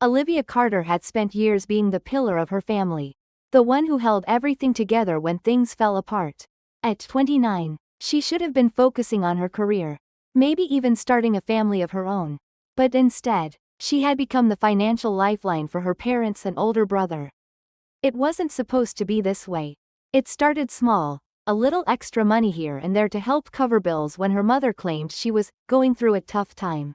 Olivia Carter had spent years being the pillar of her family. The one who held everything together when things fell apart. At 29, she should have been focusing on her career. Maybe even starting a family of her own. But instead, she had become the financial lifeline for her parents and older brother. It wasn't supposed to be this way. It started small, a little extra money here and there to help cover bills when her mother claimed she was going through a tough time.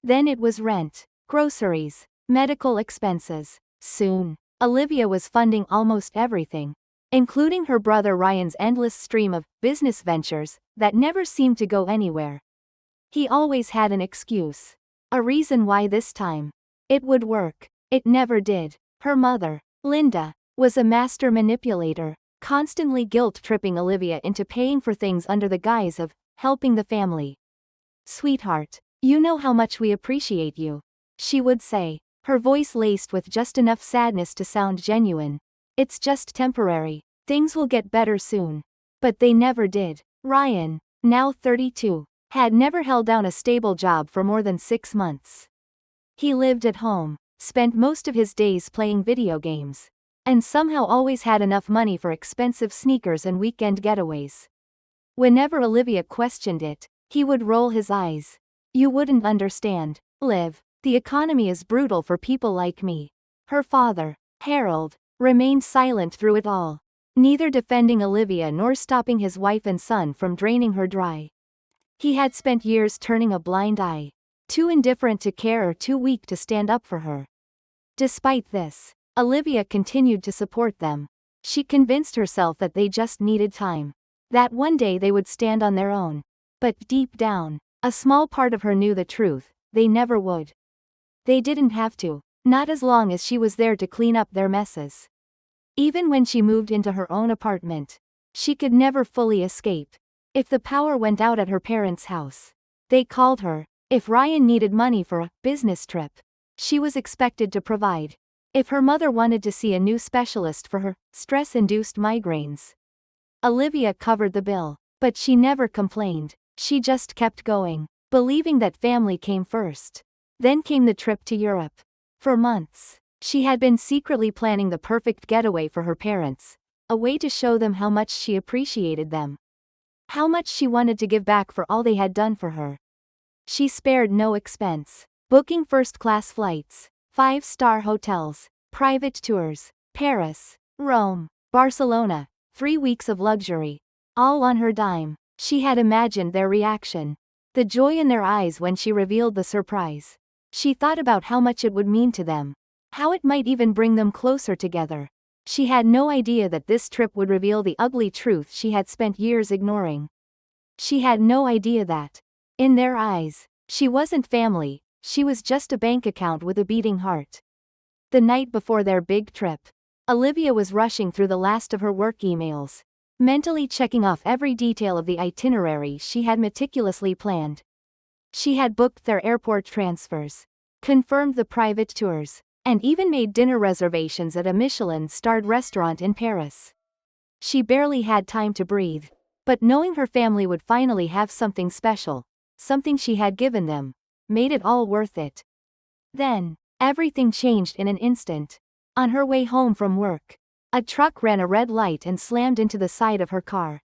Then it was rent, groceries, medical expenses. Soon, Olivia was funding almost everything, including her brother Ryan's endless stream of business ventures that never seemed to go anywhere. He always had an excuse, a reason why this time it would work. It never did. Her mother, Linda, was a master manipulator, constantly guilt-tripping Olivia into paying for things under the guise of helping the family. "Sweetheart, you know how much we appreciate you," she would say, her voice laced with just enough sadness to sound genuine. "It's just temporary. Things will get better soon." But they never did. Ryan, now 32, had never held down a stable job for more than 6 months. He lived at home, spent most of his days playing video games, and somehow always had enough money for expensive sneakers and weekend getaways. Whenever Olivia questioned it, he would roll his eyes. "You wouldn't understand, Liv. The economy is brutal for people like me." Her father, Harold, remained silent through it all, neither defending Olivia nor stopping his wife and son from draining her dry. He had spent years turning a blind eye, too indifferent to care or too weak to stand up for her. Despite this, Olivia continued to support them. She convinced herself that they just needed time, that one day they would stand on their own. But deep down, a small part of her knew the truth: they never would. They didn't have to, not as long as she was there to clean up their messes. Even when she moved into her own apartment, she could never fully escape. If the power went out at her parents' house, they called her. If Ryan needed money for a business trip, she was expected to provide. If her mother wanted to see a new specialist for her stress-induced migraines, Olivia covered the bill. But she never complained. She just kept going, believing that family came first. Then came the trip to Europe. For months, she had been secretly planning the perfect getaway for her parents, a way to show them how much she appreciated them, how much she wanted to give back for all they had done for her. She spared no expense, booking first-class flights, 5-star hotels, private tours, Paris, Rome, Barcelona, 3 weeks of luxury, all on her dime. She had imagined their reaction, the joy in their eyes when she revealed the surprise. She thought about how much it would mean to them, how it might even bring them closer together. She had no idea that this trip would reveal the ugly truth she had spent years ignoring. She had no idea that, in their eyes, she wasn't family, she was just a bank account with a beating heart. The night before their big trip, Olivia was rushing through the last of her work emails, mentally checking off every detail of the itinerary she had meticulously planned. She had booked their airport transfers, confirmed the private tours, and even made dinner reservations at a Michelin-starred restaurant in Paris. She barely had time to breathe, but knowing her family would finally have something special, something she had given them, made it all worth it. Then, everything changed in an instant. On her way home from work, a truck ran a red light and slammed into the side of her car.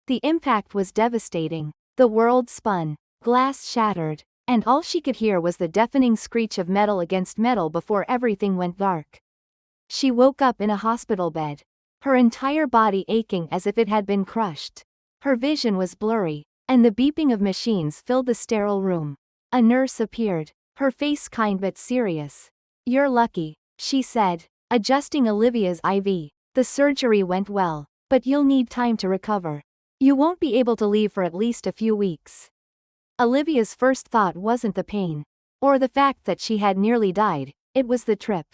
The impact was devastating. The world spun, glass shattered, and all she could hear was the deafening screech of metal against metal before everything went dark. She woke up in a hospital bed, her entire body aching as if it had been crushed. Her vision was blurry, and the beeping of machines filled the sterile room. A nurse appeared, her face kind but serious. "You're lucky," she said, adjusting Olivia's IV. "The surgery went well, but you'll need time to recover. You won't be able to leave for at least a few weeks." Olivia's first thought wasn't the pain, or the fact that she had nearly died, it was the trip.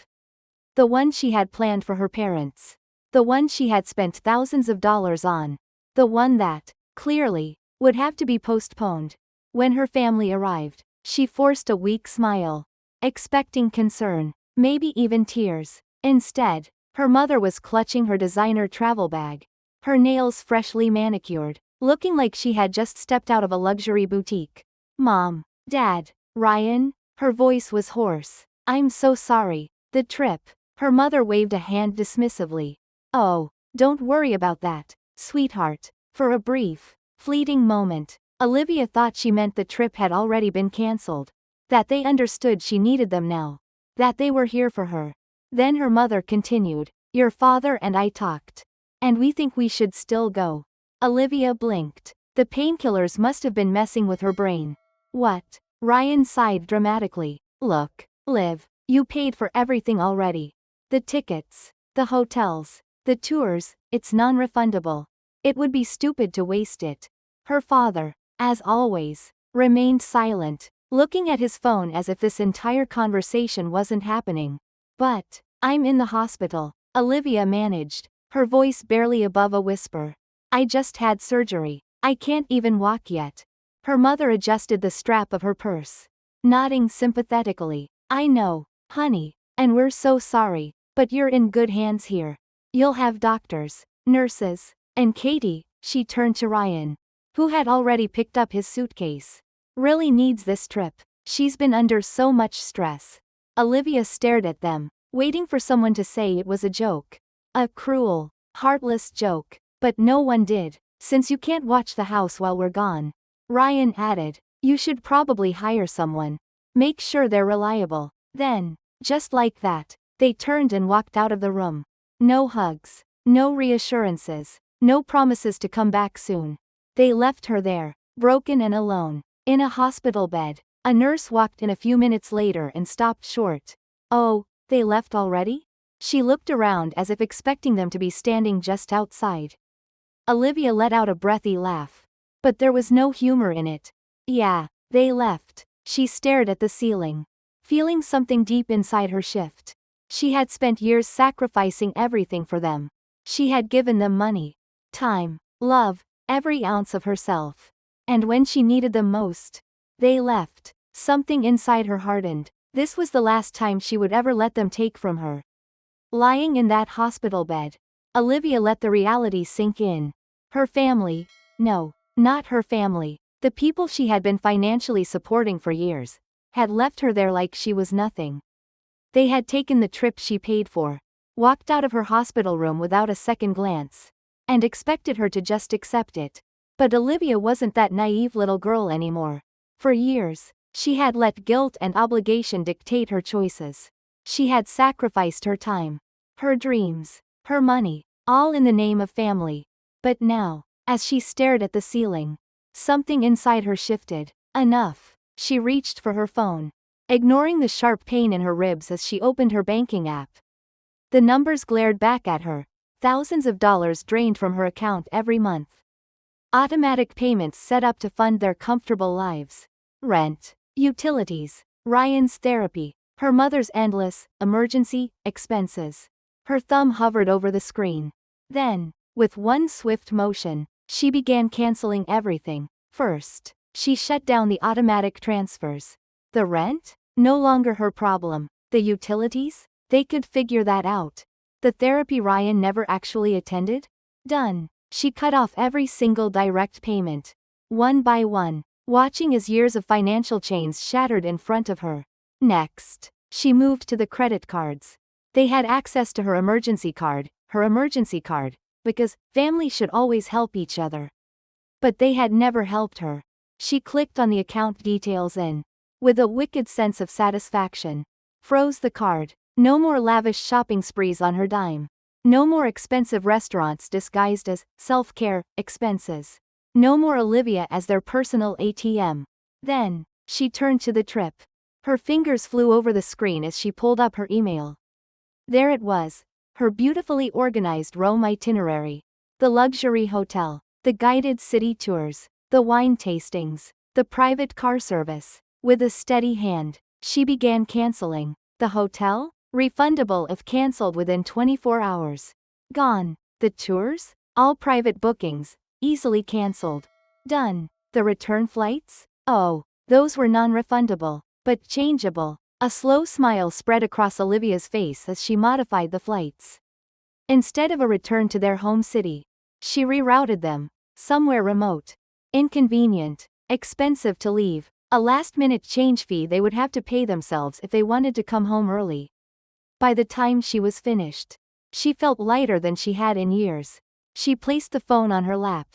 The one she had planned for her parents. The one she had spent thousands of dollars on. The one that, clearly, would have to be postponed. When her family arrived, she forced a weak smile, expecting concern, maybe even tears. Instead, her mother was clutching her designer travel bag, her nails freshly manicured, looking like she had just stepped out of a luxury boutique. "Mom, Dad, Ryan?" Her voice was hoarse. I'm so sorry. The trip. Her mother waved a hand dismissively. Oh, don't worry about that, sweetheart. For a brief, fleeting moment, Olivia thought she meant the trip had already been cancelled. That they understood she needed them now. That they were here for her. Then her mother continued, your father and I talked. And we think we should still go. Olivia blinked. The painkillers must have been messing with her brain. What? Ryan sighed dramatically. Look, Liv, you paid for everything already. The tickets, the hotels, the tours, it's non-refundable. It would be stupid to waste it. Her father, as always, remained silent, looking at his phone as if this entire conversation wasn't happening. But, I'm in the hospital, Olivia managed, her voice barely above a whisper. I just had surgery. I can't even walk yet. Her mother adjusted the strap of her purse, nodding sympathetically. I know, honey, and we're so sorry, but you're in good hands here. You'll have doctors, nurses, and Katie, she turned to Ryan, who had already picked up his suitcase. Really needs this trip. She's been under so much stress. Olivia stared at them, waiting for someone to say it was a joke. A cruel, heartless joke. But no one did. Since you can't watch the house while we're gone, Ryan added, you should probably hire someone. Make sure they're reliable. Then, just like that, they turned and walked out of the room. No hugs, no reassurances, no promises to come back soon. They left her there, broken and alone, in a hospital bed. A nurse walked in a few minutes later and stopped short. Oh, they left already? She looked around as if expecting them to be standing just outside. Olivia let out a breathy laugh. But there was no humor in it. Yeah, they left. She stared at the ceiling, feeling something deep inside her shift. She had spent years sacrificing everything for them. She had given them money, time, love, every ounce of herself. And when she needed them most, they left. Something inside her hardened. This was the last time she would ever let them take from her. Lying in that hospital bed, Olivia let the reality sink in. Her family, no, not her family, the people she had been financially supporting for years, had left her there like she was nothing. They had taken the trip she paid for, walked out of her hospital room without a second glance, and expected her to just accept it. But Olivia wasn't that naive little girl anymore. For years, she had let guilt and obligation dictate her choices. She had sacrificed her time, her dreams, her money, all in the name of family. But now, as she stared at the ceiling, something inside her shifted. Enough. She reached for her phone, ignoring the sharp pain in her ribs as she opened her banking app. The numbers glared back at her, thousands of dollars drained from her account every month. Automatic payments set up to fund their comfortable lives. Rent, utilities, Ryan's therapy, her mother's endless, emergency, expenses. Her thumb hovered over the screen. Then, with one swift motion, she began canceling everything. First, she shut down the automatic transfers. The rent? No longer her problem. The utilities? They could figure that out. The therapy Ryan never actually attended? Done. She cut off every single direct payment, one by one, watching as years of financial chains shattered in front of her. Next, she moved to the credit cards. They had access to her emergency card, because family should always help each other. But they had never helped her. She clicked on the account details and, with a wicked sense of satisfaction, froze the card. No more lavish shopping sprees on her dime. No more expensive restaurants disguised as self-care expenses. No more Olivia as their personal ATM. Then, she turned to the trip. Her fingers flew over the screen as she pulled up her email. There it was, her beautifully organized Rome itinerary. The luxury hotel, the guided city tours, the wine tastings, the private car service. With a steady hand, she began canceling. The hotel? Refundable if cancelled within 24 hours. Gone. The tours? All private bookings, easily cancelled. Done. The return flights? Oh, those were non-refundable, but changeable. A slow smile spread across Olivia's face as she modified the flights. Instead of a return to their home city, she rerouted them, somewhere remote. Inconvenient, expensive to leave, A last-minute change fee they would have to pay themselves if they wanted to come home early. By the time she was finished, she felt lighter than she had in years. She placed the phone on her lap,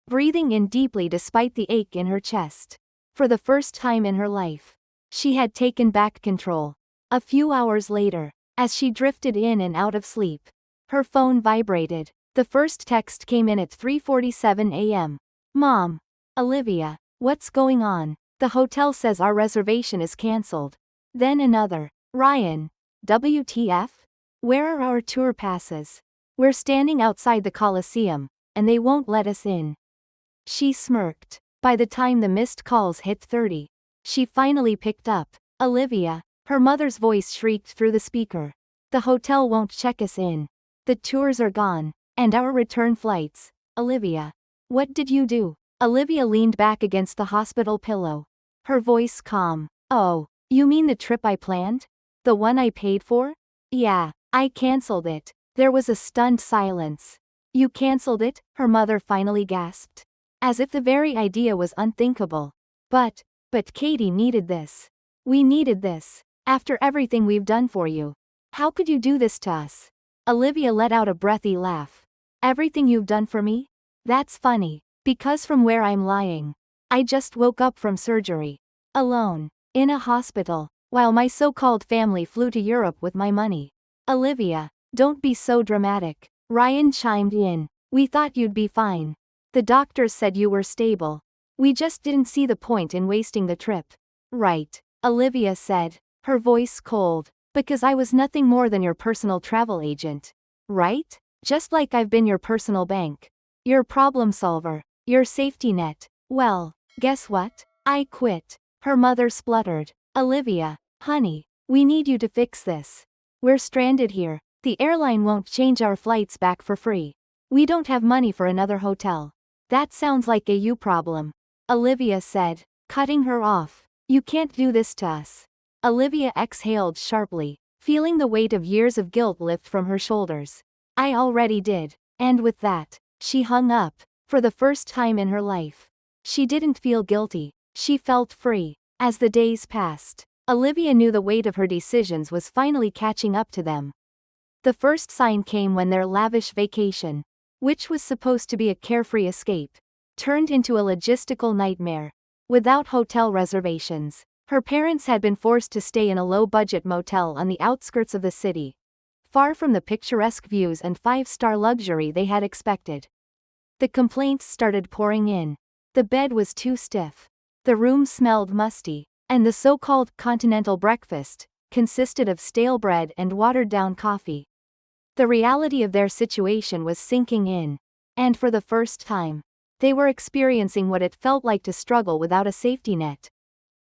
breathing in deeply despite the ache in her chest. For the first time in her life, she had taken back control. A few hours later, as she drifted in and out of sleep, her phone vibrated. The first text came in at 3:47 a.m. Mom. Olivia. What's going on? The hotel says our reservation is cancelled. Then another. Ryan. WTF? Where are our tour passes? We're standing outside the Coliseum, and they won't let us in. She smirked. By the time the missed calls hit 30, she finally picked up. Olivia. Her mother's voice shrieked through the speaker. The hotel won't check us in. The tours are gone. And our return flights. Olivia. What did you do? Olivia leaned back against the hospital pillow. Her voice calm. Oh, you mean the trip I planned? The one I paid for? Yeah, I cancelled it. There was a stunned silence. You cancelled it? Her mother finally gasped. As if the very idea was unthinkable. But Katie needed this. We needed this. After everything we've done for you. How could you do this to us? Olivia let out a breathy laugh. Everything you've done for me? That's funny. Because from where I'm lying, I just woke up from surgery. Alone. In a hospital. While my so-called family flew to Europe with my money. Olivia, don't be so dramatic. Ryan chimed in. We thought you'd be fine. The doctors said you were stable. We just didn't see the point in wasting the trip. Right. Olivia said, her voice cold. Because I was nothing more than your personal travel agent. Right? Just like I've been your personal bank. Your problem solver. Your safety net. Well, guess what? I quit. Her mother spluttered. Olivia, honey, we need you to fix this. We're stranded here. The airline won't change our flights back for free. We don't have money for another hotel. That sounds like a you problem. Olivia said, cutting her off. You can't do this to us. Olivia exhaled sharply, feeling the weight of years of guilt lift from her shoulders. I already did. And with that, she hung up. For the first time in her life, she didn't feel guilty. She felt free. As the days passed, Olivia knew the weight of her decisions was finally catching up to them. The first sign came when their lavish vacation, which was supposed to be a carefree escape, turned into a logistical nightmare. Without hotel reservations, her parents had been forced to stay in a low-budget motel on the outskirts of the city, far from the picturesque views and five-star luxury they had expected. The complaints started pouring in. The bed was too stiff. The room smelled musty. And the so-called continental breakfast consisted of stale bread and watered-down coffee. The reality of their situation was sinking in. And for the first time, they were experiencing what it felt like to struggle without a safety net.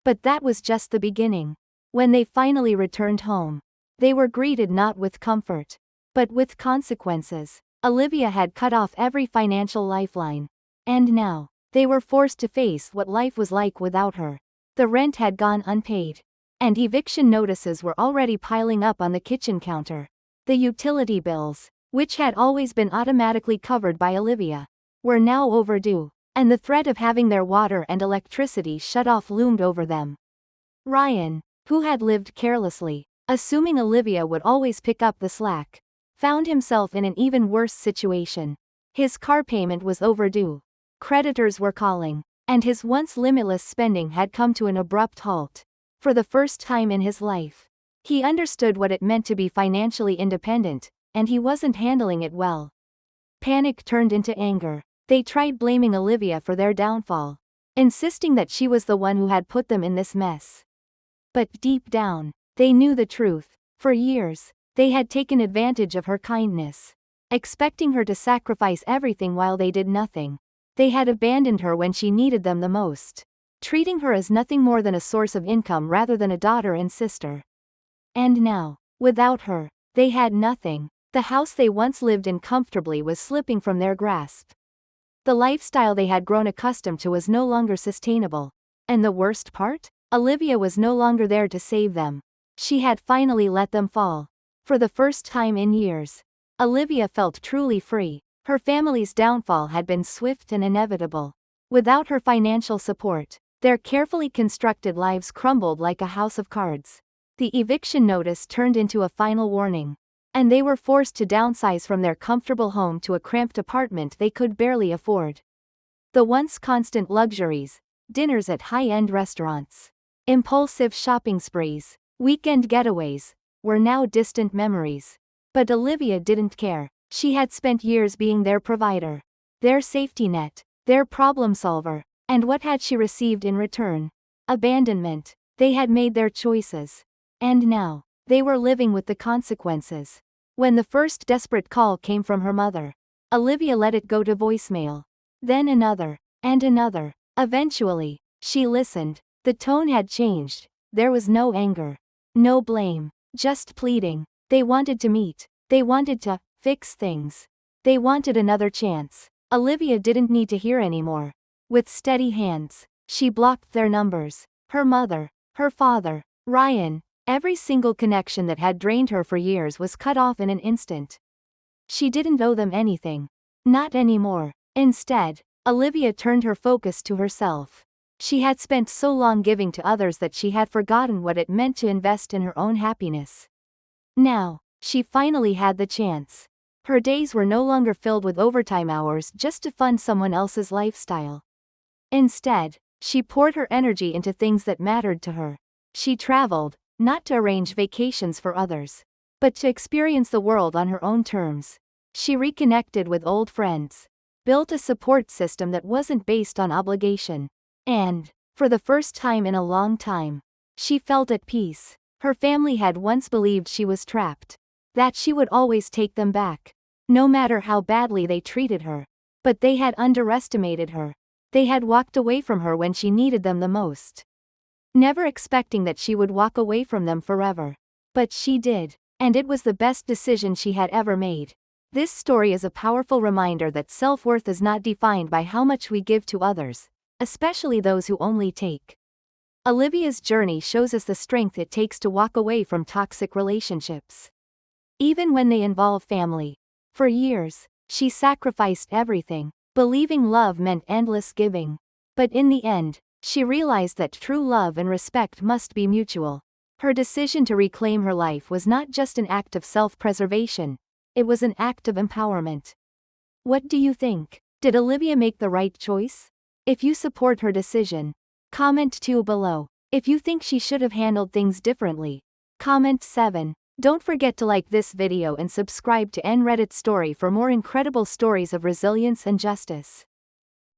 But that was just the beginning. When they finally returned home, they were greeted not with comfort, but with consequences. Olivia had cut off every financial lifeline. And now, they were forced to face what life was like without her. The rent had gone unpaid. And eviction notices were already piling up on the kitchen counter. The utility bills, which had always been automatically covered by Olivia, were now overdue. And the threat of having their water and electricity shut off loomed over them. Ryan, who had lived carelessly, assuming Olivia would always pick up the slack, found himself in an even worse situation. His car payment was overdue. Creditors were calling. And his once limitless spending had come to an abrupt halt. For the first time in his life, he understood what it meant to be financially independent, and he wasn't handling it well. Panic turned into anger. They tried blaming Olivia for their downfall, insisting that she was the one who had put them in this mess. But deep down, they knew the truth. For years, they had taken advantage of her kindness, expecting her to sacrifice everything while they did nothing. They had abandoned her when she needed them the most, treating her as nothing more than a source of income rather than a daughter and sister. And now, without her, they had nothing. The house they once lived in comfortably was slipping from their grasp. The lifestyle they had grown accustomed to was no longer sustainable. And the worst part? Olivia was no longer there to save them. She had finally let them fall. For the first time in years, Olivia felt truly free. Her family's downfall had been swift and inevitable. Without her financial support, Their carefully constructed lives crumbled like a house of cards. The eviction notice turned into a final warning, and they were forced to downsize from their comfortable home to a cramped apartment they could barely afford. The once constant luxuries, dinners at high-end restaurants, impulsive shopping sprees, weekend getaways, were now distant memories. But Olivia didn't care. She had spent years being their provider, their safety net, their problem solver, and what had she received in return? Abandonment. They had made their choices, and now, they were living with the consequences. When the first desperate call came from her mother, Olivia let it go to voicemail. Then another, and another. Eventually, she listened. The tone had changed. There was no anger, no blame, just pleading. They wanted to meet. They wanted to fix things. They wanted another chance. Olivia didn't need to hear anymore. With steady hands, she blocked their numbers. Her mother, her father, Ryan, every single connection that had drained her for years was cut off in an instant. She didn't owe them anything. Not anymore. Instead, Olivia turned her focus to herself. She had spent so long giving to others that she had forgotten what it meant to invest in her own happiness. Now, she finally had the chance. Her days were no longer filled with overtime hours just to fund someone else's lifestyle. Instead, she poured her energy into things that mattered to her. She traveled, not to arrange vacations for others, but to experience the world on her own terms. She reconnected with old friends, built a support system that wasn't based on obligation, and, for the first time in a long time, she felt at peace. Her family had once believed she was trapped, that she would always take them back, no matter how badly they treated her. But they had underestimated her. They had walked away from her when she needed them the most, never expecting that she would walk away from them forever. But she did, and it was the best decision she had ever made. This story is a powerful reminder that self-worth is not defined by how much we give to others, especially those who only take. Olivia's journey shows us the strength it takes to walk away from toxic relationships, even when they involve family. For years, she sacrificed everything, believing love meant endless giving. But in the end, she realized that true love and respect must be mutual. Her decision to reclaim her life was not just an act of self-preservation, it was an act of empowerment. What do you think? Did Olivia make the right choice? If you support her decision, comment 2 below. If you think she should have handled things differently, comment 7. Don't forget to like this video and subscribe to Reddit Story for more incredible stories of resilience and justice.